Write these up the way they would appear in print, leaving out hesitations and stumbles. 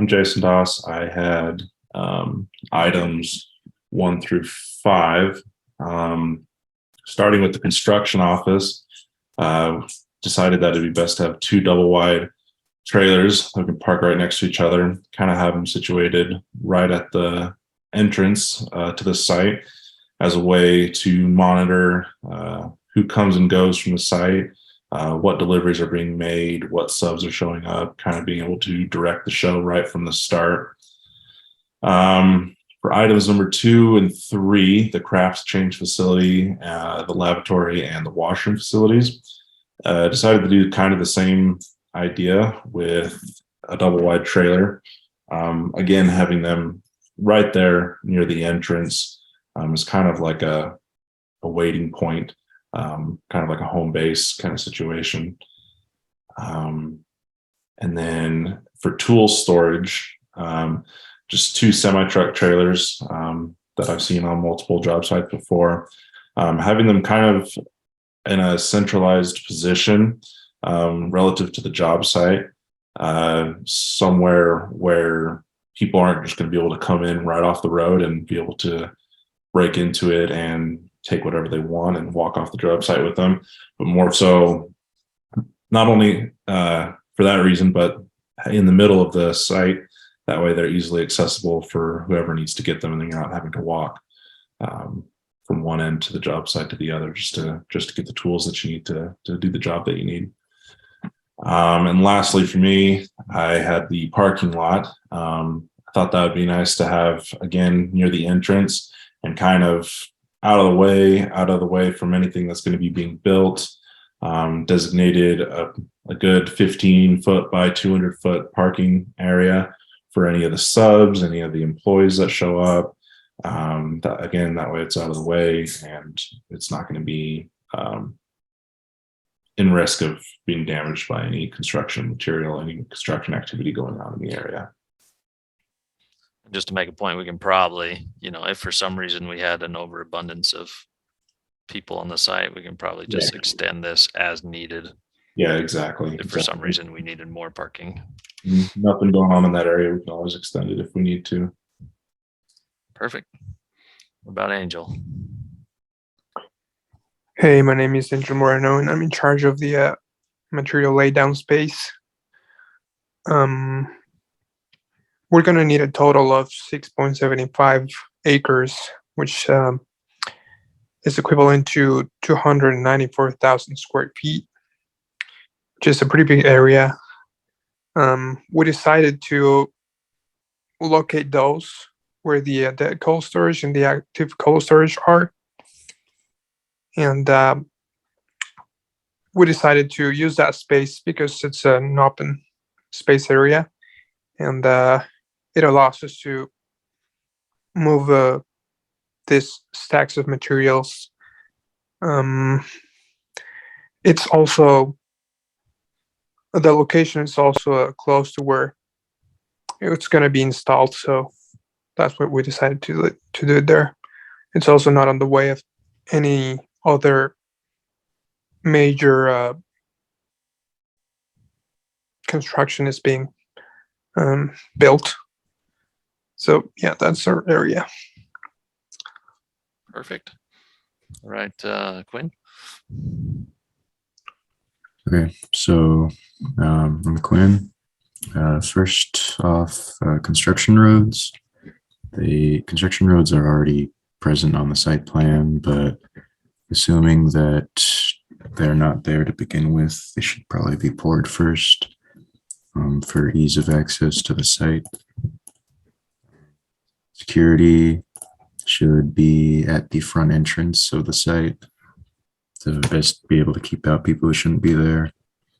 I'm Jason Doss. I had items 1 through 5. Um, Starting with the construction office, uh, decided that it'd be best to have 2 double-wide trailers that can park right next to each other, kind of have them situated right at the entrance to the site as a way to monitor who comes and goes from the site, what deliveries are being made, what subs are showing up, kind of being able to direct the show right from the start. For items number 2 and 3, the crafts change facility, the lavatory, and the washroom facilities, decided to do kind of the same idea with a double wide trailer. Again, having them right there near the entrance is kind of like a waiting point, kind of like a home base kind of situation. And then for tool storage, just 2 semi-truck trailers that I've seen on multiple job sites before, having them kind of in a centralized position relative to the job site, somewhere where people aren't just going to be able to come in right off the road and be able to break into it and take whatever they want and walk off the job site with them, but more so not only for that reason, but in the middle of the site. That way they're easily accessible for whoever needs to get them, and then you're not having to walk from one end to the job site to the other just to get the tools that you need to do the job that you need. And lastly, for me, I had the parking lot. I thought that would be nice to have, again, near the entrance and kind of out of the way from anything that's going to be being built. Designated a good 15-foot by 200-foot parking area for any of the subs, any of the employees that show up. That way it's out of the way and it's not going to be in risk of being damaged by any construction material, any construction activity going on in the area. Just to make a point, we can probably, if for some reason we had an overabundance of people on the site, we can probably just extend this as needed. Yeah, exactly. If for some reason we needed more parking. Nothing going on in that area, we can always extend it if we need to. Perfect. What about Angel? Hey, my name is Angel Moreno, and I'm in charge of the material laydown space. We're going to need a total of 6.75 acres, which is equivalent to 294,000 square feet, which is a pretty big area. We decided to locate those where the dead cold storage and the active cold storage are. And we decided to use that space because it's an open space area, and it allows us to move these stacks of materials. It's also, the location is also close to where it's going to be installed, so that's what we decided to do it there. It's also not on the way of any other major construction is being built. So yeah, that's our area. Perfect. All right, Quinn. Okay, so I'm Quinn. First off, construction roads. The construction roads are already present on the site plan, but assuming that they're not there to begin with, they should probably be poured first for ease of access to the site. Security should be at the front entrance of the site to best be able to keep out people who shouldn't be there.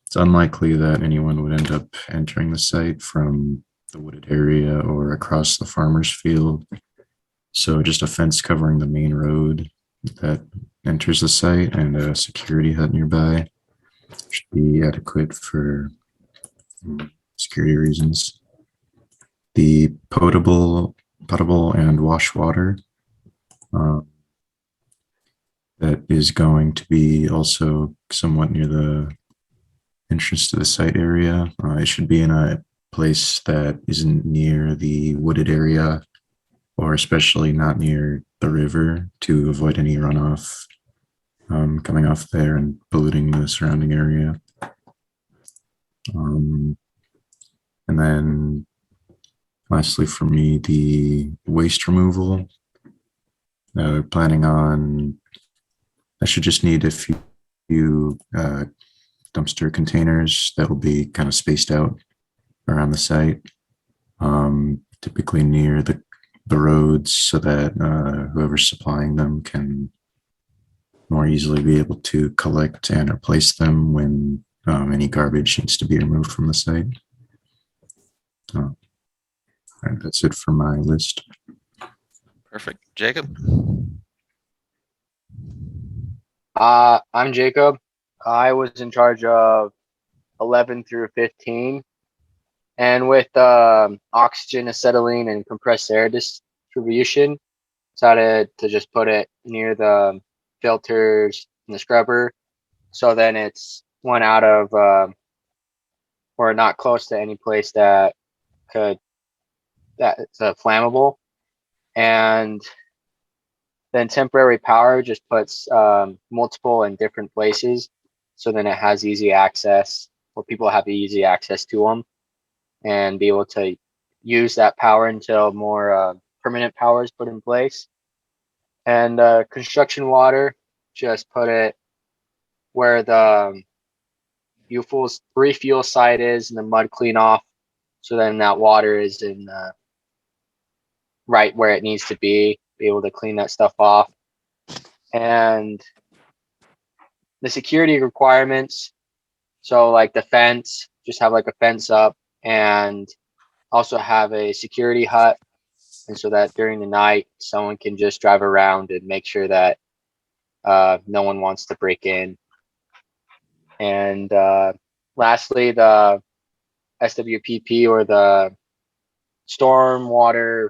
It's unlikely that anyone would end up entering the site from the wooded area or across the farmer's field. So just a fence covering the main road that enters the site and a security hut nearby should be adequate for security reasons. The potable and wash water that is going to be also somewhat near the entrance to the site area. It should be in a place that isn't near the wooded area, or especially not near the river, to avoid any runoff coming off there and polluting the surrounding area. And then lastly for me, the waste removal. We're planning on, I should just need a few dumpster containers that will be kind of spaced out around the site, typically near the roads, so that whoever's supplying them can more easily be able to collect and replace them when any garbage needs to be removed from the site. All right, that's it for my list. Perfect. Jacob? I'm Jacob. I was in charge of 11 through 15. And with oxygen, acetylene, and compressed air distribution, decided to just put it near the filters and the scrubber. So then it's one out of, or not close to any place that it's flammable. And then temporary power just puts multiple in different places. So then it has easy access, or people have easy access to them and be able to use that power until more permanent power is put in place. And construction water, just put it where the refuel site is and the mud clean off. So then that water is in right where it needs to be able to clean that stuff off. And the security requirements, so like the fence, just have like a fence up, and also have a security hut, and so that during the night someone can just drive around and make sure that no one wants to break in. And lastly, the SWPP, or the stormwater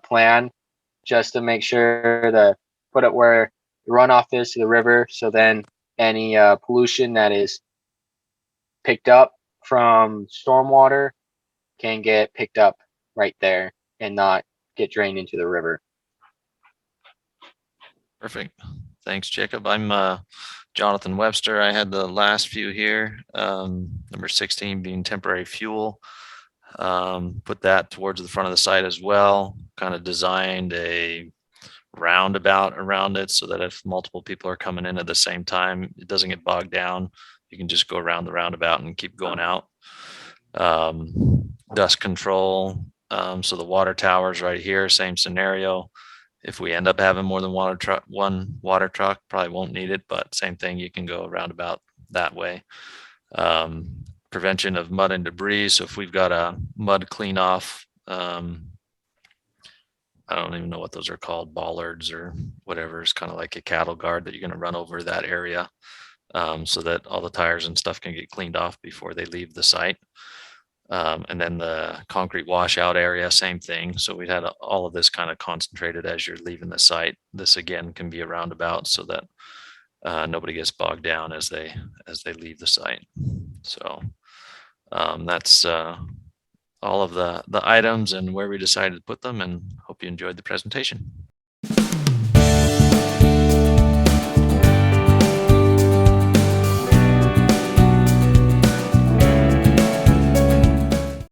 plan, just to make sure to put it where the runoff is to the river, so then any pollution that is picked up from stormwater can get picked up right there and not get drained into the river. Perfect. Thanks, Jacob. I'm Jonathan Webster. I had the last few here. Number 16 being temporary fuel. Put that towards the front of the site as well. Kind of designed a roundabout around it so that if multiple people are coming in at the same time, it doesn't get bogged down. You can just go around the roundabout and keep going out. Dust control. So the water towers right here, same scenario. If we end up having more than one water truck, probably won't need it, but same thing, you can go roundabout that way. Prevention of mud and debris. So if we've got a mud clean off, I don't even know what those are called, bollards or whatever. It's kind of like a cattle guard that you're going to run over that area, so that all the tires and stuff can get cleaned off before they leave the site. And then the concrete washout area, same thing. So we had all of this kind of concentrated as you're leaving the site. This again can be a roundabout so that nobody gets bogged down as they leave the site. So that's all of the items and where we decided to put them, and hope you enjoyed the presentation.